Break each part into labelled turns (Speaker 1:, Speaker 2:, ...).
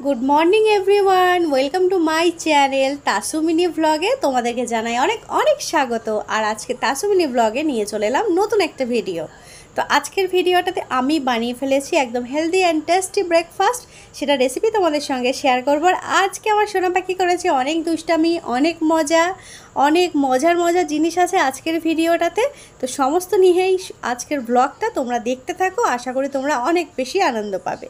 Speaker 1: Good morning everyone, welcome to my channel Tasu mini ভ্লগে তোমাদেরকে জানাই অনেক অনেক স্বাগত। আর আজকে তাসু মিনি ভ্লগে নিয়ে চলে এলাম নতুন একটা ভিডিও। তো আজকের ভিডিওটাতে আমি বানিয়ে ফেলেছি একদম হেলদি অ্যান্ড টেস্টি ব্রেকফাস্ট। সেটা রেসিপি তোমাদের সঙ্গে শেয়ার করবো। আর আজকে আমার সোনা পাখি করেছে অনেক দুষ্টামি, অনেক মজা, অনেক মজার জিনিস আছে আজকের ভিডিওটাতে। তো সমস্ত নিয়েই আজকের ব্লগটা তোমরা দেখতে থাকো, আশা করি তোমরা অনেক বেশি আনন্দ পাবে।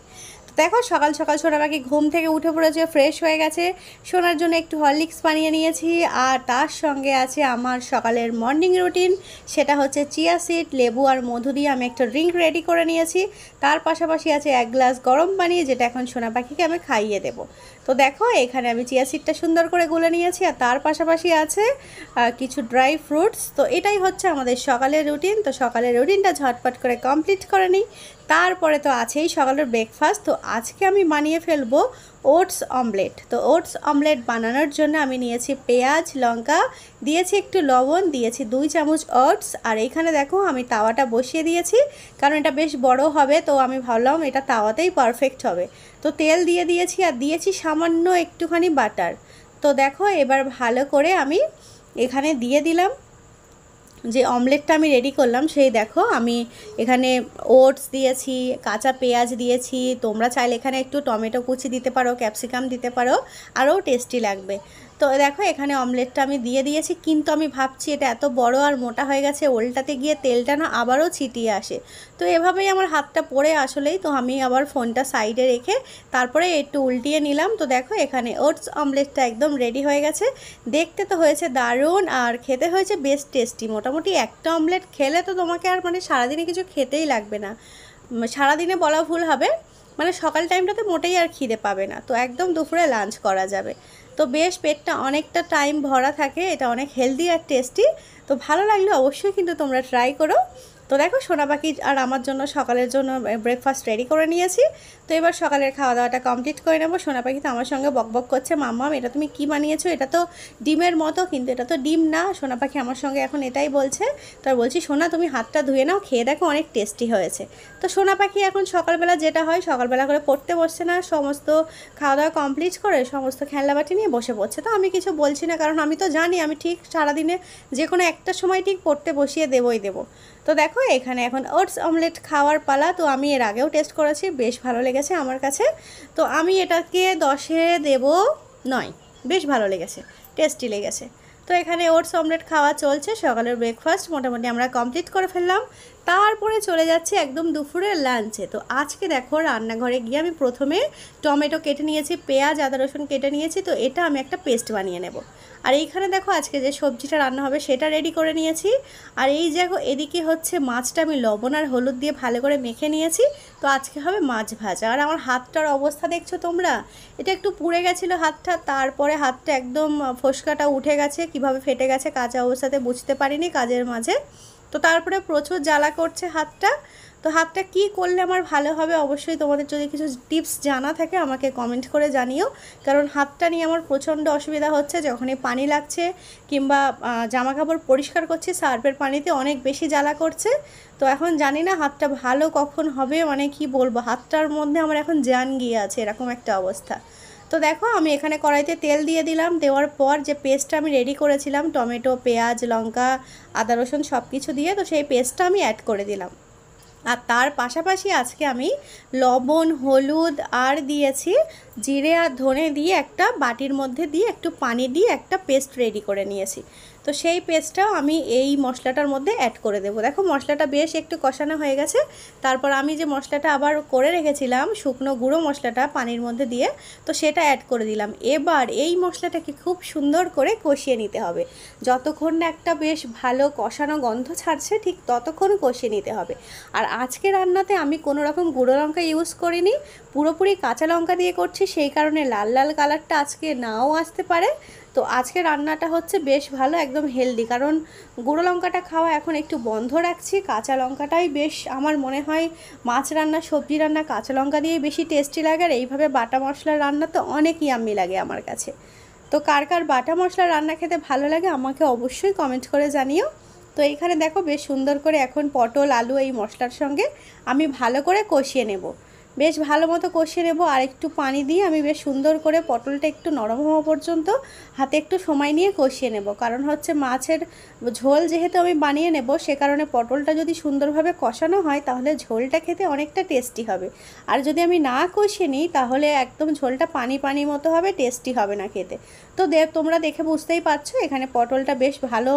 Speaker 1: দেখো সকাল সকাল সোনা পাখি ঘুম থেকে উঠে পড়েছে, ফ্রেশ হয়ে গেছে। সোনার জন্য একটু হরলিক্স বানিয়ে নিয়েছি, আর তার সঙ্গে আছে আমার সকালের মর্নিং রুটিন। সেটা হচ্ছে চিয়া সিড, লেবু আর মধু দিয়ে আমি একটা ড্রিঙ্ক রেডি করে নিয়েছি। তার পাশাপাশি আছে 1 গ্লাস গরম পানি, যেটা এখন সোনা পাখিকে আমি খাইয়ে দেবো। তো দেখো এখানে আমি চিয়া সিডটা সুন্দর করে গুলে নিয়েছি, আর তার পাশাপাশি আছে কিছু ড্রাই ফ্রুটস। তো এটাই হচ্ছে আমাদের সকালের রুটিন। তো সকালের রুটিনটা ঝটপট করে কমপ্লিট করে নিই। তারপরে তো আছেই সকালের ব্রেকফাস্ট। তো আজকে আমি বানিয়ে ফেলবো ওটস অমলেট। তো ওটস অমলেট বানানোর জন্য আমি নিয়েছি পেঁয়াজ, লঙ্কা, দিয়েছি একটু লবণ, দিয়েছি 2 চামচ ওটস। আর এইখানে দেখো আমি তাওয়াটা বসিয়ে দিয়েছি, কারণ এটা বেশ বড় হবে। তো আমি ভাবলাম এটা তাওয়াতেই পারফেক্ট হবে। তো তেল দিয়ে দিয়েছি, আর দিয়েছি সামান্য একটুখানি বাটার। তো দেখো এবার ভালো করে আমি এখানে দিয়ে দিলাম যে অমলেটটা আমি রেডি করলাম। সেই দেখো আমি এখানে ওটস দিয়েছি, কাঁচা পেঁয়াজ দিয়েছি। তোমরা চাইলে এখানে একটু টমেটো কুচি দিতে পারো, ক্যাপসিকাম দিতে পারো, আরও টেস্টি লাগবে। তো দেখো এখানে অমলেটটা আমি দিয়ে দিয়েছি, কিন্তু আমি ভাবছি এটা এত বড় আর মোটা হয়ে গেছে, ওল্টাতে গিয়ে তেলটা না আবারও ছিটিয়ে আসে। তো এভাবেই আমার হাতটা পড়ে আসলেই। তো আমি আবার ফোনটা সাইডে রেখে তারপরে একটু উল্টিয়ে নিলাম। তো দেখো এখানে ওটস অমলেটটা একদম রেডি হয়ে গেছে। দেখতে তো হয়েছে দারুণ, আর খেতে হয়েছে বেশ টেস্টি। মোটামুটি একটা অমলেট খেলে তো তোমাকে আর মানে সারাদিনে কিছু খেতেই লাগবে না। সারাদিনে বলা ভুল হবে, মানে সকাল টাইমটাতে মোটেই আর খিদে পাবে না। তো একদম দুপুরে লাঞ্চ করা যাবে। তো বেশ পেটটা অনেকটা টাইম ভরা থাকে, এটা অনেক হেলদি আর টেস্টি। তো ভালো লাগলে অবশ্যই কিন্তু তোমরা ট্রাই করো। তো দেখো সোনা পাখি আর আমার জন্য সকালের জন্য ব্রেকফাস্ট রেডি করে নিয়েছি। তো এবার সকালের খাওয়া দাওয়াটা কমপ্লিট করে নেবো। সোনা পাখি তো আমার সঙ্গে বকবক করছে, মাম্মাম এটা তুমি কি বানিয়েছো, এটা তো ডিমের মতো, কিন্তু এটা তো ডিম না। সোনা পাখি আমার সঙ্গে এখন এটাই বলছে। তো বলছি সোনা তুমি হাতটা ধুয়ে নাও, খেয়ে দেখো অনেক টেস্টি হয়েছে। তো সোনা পাখি এখন সকালবেলা যেটা হয়, সকালবেলা করে পড়তে বসছে না, সমস্ত খাওয়া দাওয়া কমপ্লিট করে সমস্ত খেলনাবাটি নিয়ে বসে পড়ছে। তো আমি কিছু বলছি না, কারণ আমি তো জানি আমি ঠিক সারাদিনে যে কোনো একটা সময় ঠিক পড়তে বসিয়ে দেবই দেবো। তো দেখো এখানে এখন ওটস অমলেট খাওয়ার পালা। তো আমি এর আগেও টেস্ট করেছি, বেশ ভালো লেগেছে আমার কাছে। তো আমি এটাকে 10-এ দেব 9। বেশ ভালো লেগেছে, টেস্টি লেগেছে। তো এখানে ওটস অমলেট খাওয়া চলছে, সকালের ব্রেকফাস্ট মোটামুটি আমরা কমপ্লিট করে ফেললাম। তারপরে চলে যাচ্ছি একদম দুপুরের লাঞ্চে। তো আজকে দেখো রান্নাঘরে গিয়ে আমি প্রথমে টমেটো কেটে নিয়েছি, পেঁয়াজ, আদা, রসুন কেটে নিয়েছি। তো এটা আমি একটা পেস্ট বানিয়ে নেব। আর এইখানে দেখো আজকে যে সবজিটা রান্না হবে সেটা রেডি করে নিয়েছি। আর এই দেখো এদিকে হচ্ছে মাছটা আমি লবণ আর হলুদ দিয়ে ভালো করে মেখে নিয়েছি। তো আজকে হবে মাছ ভাজা। আর আমার হাতটার অবস্থা দেখছো তোমরা, এটা একটু পুড়ে গেছিলো হাতটা, তারপরে হাতটা একদম ফোসকাটা উঠে গেছে, কিভাবে ফেটে গেছে কাঁচা অবস্থাতে বুঝতে পারিনি কাজের মাঝে। তো তারপরে প্রচুর জ্বালা করছে হাতটা। তো হাতটা কি করলে আমার ভালো হবে, অবশ্যই তোমাদের যদি কিছু টিপস জানা থাকে আমাকে কমেন্ট করে জানিও। কারণ হাতটা নিয়ে আমার প্রচণ্ড অসুবিধা হচ্ছে, যখনই পানি লাগছে কিংবা জামা কাপড় পরিষ্কার করছি সার্ফের পানিতে অনেক বেশি জ্বালা করছে। তো এখন জানি না হাতটা ভালো কখন হবে, মানে কি বলবো, হাতটার মধ্যে আমার এখন জান গিয়ে আছে, এরকম একটা অবস্থা। তো দেখো আমি এখানে কড়াইতে তেল দিয়ে দিলাম। দেওয়ার পর যে পেস্টটা আমি রেডি করেছিলাম টমেটো, পেঁয়াজ, লঙ্কা, আদা, রসুন সব কিছু দিয়ে, তো সেই পেস্টটা আমি অ্যাড করে দিলাম। আর তার পাশাপাশি আজকে আমি লবণ, হলুদ আর দিয়েছি জিরে আর ধনে দিয়ে একটা বাটির মধ্যে দিয়ে একটু পানি দিয়ে একটা পেস্ট রেডি করে নিয়েছি। তো সেই পেস্টটাও আমি এই মশলাটার মধ্যে অ্যাড করে দেবো। দেখো মশলাটা বেশ একটু কষানো হয়ে গেছে। তারপর আমি যে মশলাটা আবার করে রেখেছিলাম শুকনো গুঁড়ো মশলাটা পানির মধ্যে দিয়ে, তো সেটা অ্যাড করে দিলাম। এবার এই মশলাটাকে খুব সুন্দর করে কষিয়ে নিতে হবে। যতক্ষণ না একটা বেশ ভালো কষানো গন্ধ ছাড়ছে ঠিক ততক্ষণ কষিয়ে নিতে হবে। আর আজকে রান্নাতে আমি কোনো রকম গুঁড়ো লঙ্কা ইউজ করিনি, পুরোপুরি কাঁচা লঙ্কা দিয়ে করছি, সেই কারণে লাল লাল কালারটা আজকে নাও আসতে পারে। তো আজকে রান্নাটা হচ্ছে বেশ ভালো, একদম হেলদি, কারণ গুঁড়ো লঙ্কাটা খাওয়া এখন একটু বন্ধ রাখছি। কাঁচা লঙ্কাটাই বেশ আমার মনে হয় মাছ রান্না, সবজি রান্না কাঁচা লঙ্কা দিয়েই বেশি টেস্টি লাগে। আর এইভাবে বাটা মশলার রান্না তো অনেক ইয়াম্মি লাগে আমার কাছে। তো কার কার বাটা মশলার রান্না খেতে ভালো লাগে আমাকে অবশ্যই কমেন্ট করে জানিও। তো এইখানে দেখো বেশ সুন্দর করে এখন পটল, আলু এই মশলার সঙ্গে আমি ভালো করে কষিয়ে নেব। বেশ ভালো মতো কষিয়ে নেব। আর একটু পানি দিয়ে আমি বেশ সুন্দর করে পটলটা একটু নরম হওয়া পর্যন্ত হাতে একটু সময় নিয়ে কষিয়ে নেব। কারণ হচ্ছে মাছের ঝোল যেহেতু আমি বানিয়ে নেব, সে কারণে পটলটা যদি সুন্দরভাবে কষানো হয় তাহলে ঝোলটা খেতে অনেকটা টেস্টি হবে। আর যদি আমি না কষিয়ে নিই তাহলে একদম ঝোলটা পানি পানি মতো হবে, টেস্টি হবে না খেতে। তো তোমরা দেখে বুঝতেই পারছো এখানে পটলটা বেশ ভালো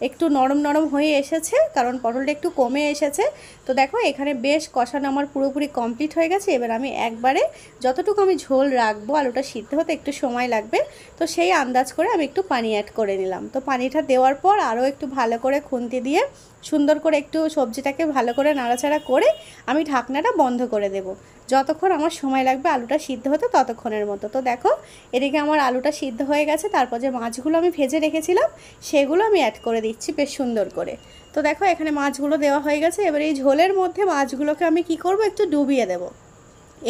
Speaker 1: একটু নরম নরম হয়ে এসেছে, কারণ পটলটা একটু কমে এসেছে। তো দেখো এখানে বেশ কষানো আমার পুরোপুরি কমপ্লিট হয়ে গেছে। এবার আমি একবারে যতটুকু আমি ঝোল রাখবো, আলুটা সিদ্ধ হতে একটু সময় লাগবে, তো সেই আন্দাজ করে আমি একটু পানি অ্যাড করে নিলাম। তো পানিটা দেওয়ার পর আরও একটু ভালো করে খুন্তি দিয়ে সুন্দর করে একটু সবজিটাকে ভালো করে নাড়াচাড়া করে আমি ঢাকনাটা বন্ধ করে দেব, যতক্ষণ আমার সময় লাগবে আলুটা সিদ্ধ হতে ততক্ষণের মতো। তো দেখো এদিকে আমার আলুটা সিদ্ধ হয়ে গেছে। তারপর যে মাছগুলো আমি ভেজে রেখেছিলাম সেগুলো আমি অ্যাড করে দিচ্ছি বেশ সুন্দর করে। তো দেখো এখানে মাছগুলো দেওয়া হয়ে গেছে। এবার এই ঝোলের মধ্যে মাছগুলোকে আমি কি করব, একটু ডুবিয়ে দেব।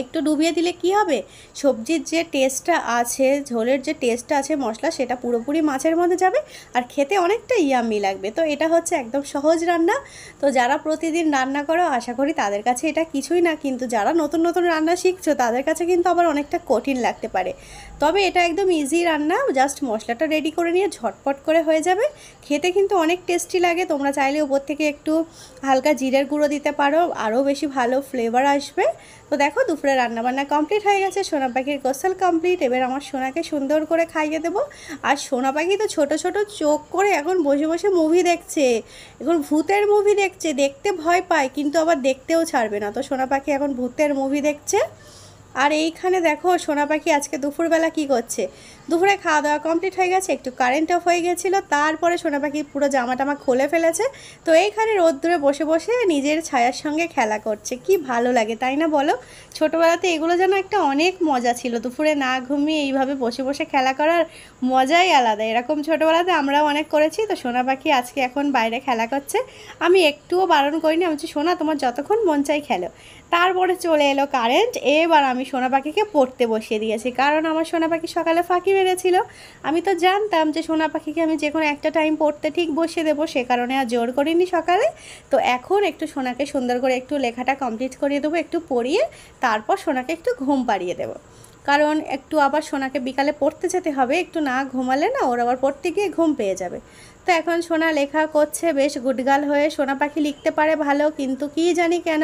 Speaker 1: একটু ডুবিয়ে দিলে কি হবে, সবজির যে টেস্টটা আছে, ঝোলের যে টেস্টটা আছে মশলা, সেটা পুরোপুরি মাছের মধ্যে যাবে আর খেতে অনেকটা ইয়াম্মি লাগবে। তো এটা হচ্ছে একদম সহজ রান্না। তো যারা প্রতিদিন রান্না করো আশা করি তাদের কাছে এটা কিছুই না, কিন্তু যারা নতুন নতুন রান্না শিখছো তাদের কাছে কিন্তু আবার অনেকটা কঠিন লাগতে পারে। তবে এটা একদম ইজি রান্না, জাস্ট মশলাটা রেডি করে নিয়ে ঝটপট করে হয়ে যাবে। খেতে কিন্তু অনেক টেস্টি লাগে। তোমরা চাইলে উপর থেকে একটু হালকা জিরের গুঁড়ো দিতে পারো, আরও বেশি ভালো ফ্লেভার আসবে। তো দেখো দুপুরে রান্নাবান্না কমপ্লিট হয়ে গেছে, সোনা পাখির গোসল কমপ্লিট। এবার আমার সোনাকে সুন্দর করে খাইয়ে দেবো। আর সোনা পাখি তো ছোট ছোট চোখ করে এখন বসে বসে মুভি দেখছে, এখন ভূতের মুভি দেখছে। দেখতে ভয় পায় কিন্তু আবার দেখতেও ছাড়বে না। তো সোনা পাখি এখন ভূতের মুভি দেখছে। আর এইখানে দেখো সোনা পাখি আজকে দুপুরবেলা কি করছে, দুপুরে খাওয়া দাওয়া কমপ্লিট হয়ে গেছে, একটু কারেন্ট অফ হয়ে গেছিলো, তারপরে সোনা পাখি পুরো জামা টামা খুলে ফেলেছে। তো এইখানে রোদ্দুরে বসে বসে নিজের ছায়ার সঙ্গে খেলা করছে। কি ভালো লাগে তাই না বলো? ছোটোবেলাতে এগুলো যেন একটা অনেক মজা ছিল, দুপুরে না ঘুমিয়ে এইভাবে বসে বসে খেলা করার মজাই আলাদা। এরকম ছোটোবেলাতে আমরাও অনেক করেছি। তো সোনা পাখি আজকে এখন বাইরে খেলা করছে, আমি একটুও বারণ করিনি, আমি বলছি সোনা তোমার যতক্ষণ মন চাই খেলো। তারপরে চলে এলো কারেন্ট। এবার আমি সোনা পাখিকে পড়তে বসিয়ে দিয়েছি, কারণ আমার সোনা পাখি সকালে ফাঁকি মেরেছিল। আমি তো জানতাম যে সোনা পাখিকে আমি যে কোনো একটা টাইম পড়তে ঠিক বসিয়ে দেবো, সে কারণে আর জোর করিনি সকালে। তো এখন একটু সোনাকে সুন্দর করে একটু লেখাটা কমপ্লিট করিয়ে দেবো, একটু পড়িয়ে তারপর সোনাকে একটু ঘুম পাড়িয়ে দেবো। কারণ একটু আবার সোনাকে বিকালে পড়তে যেতে হবে, একটু না ঘুমালে না ওর আবার পড়তে গিয়ে ঘুম পেয়ে যাবে। তো এখন সোনা লেখা করছে বেশ গুডগাল হয়ে। সোনা পাখি লিখতে পারে ভালো, কিন্তু কি জানি কেন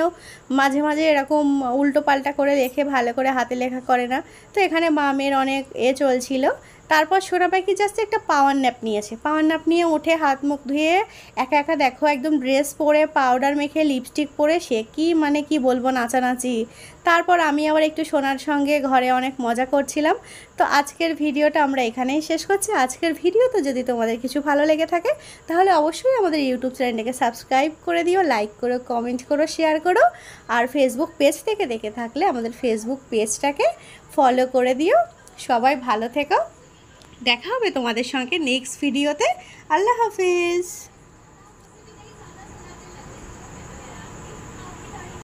Speaker 1: মাঝে মাঝে এরকম উল্টো পাল্টা করে লেখে, ভালো করে হাতে লেখা করে না। তো এখানে মামের অনেক চলছিল। তারপর সোনা পাখি জাস্ট একটা পাওয়ার ন্যাপ নিয়েছে, পাওয়ার ন্যাপ নিয়ে উঠে হাত মুখ ধুয়ে একা একা দেখো একদম ড্রেস পরে পাউডার মেখে লিপস্টিক পরে সে কি মানে কি বলবো নাচানাচি। তারপর আমি আবার একটু সোনার সঙ্গে ঘরে অনেক মজা করছিলাম। তো আজকের ভিডিওটা আমরা এখানেই শেষ করছি। আজকের ভিডিওতে যদি তোমাদের কিছু ভালো লেগে থাকে তাহলে অবশ্যই আমাদের ইউটিউব চ্যানেলটাকে সাবস্ক্রাইব করে দিও, লাইক করো, কমেন্ট করো, শেয়ার করো। আর ফেসবুক পেজ থেকে দেখে থাকলে আমাদের ফেসবুক পেজটাকে ফলো করে দিও। সবাই ভালো থেকো, দেখা হবে তোমাদের সঙ্গে নেক্সট ভিডিওতে। আল্লাহ হাফিজ।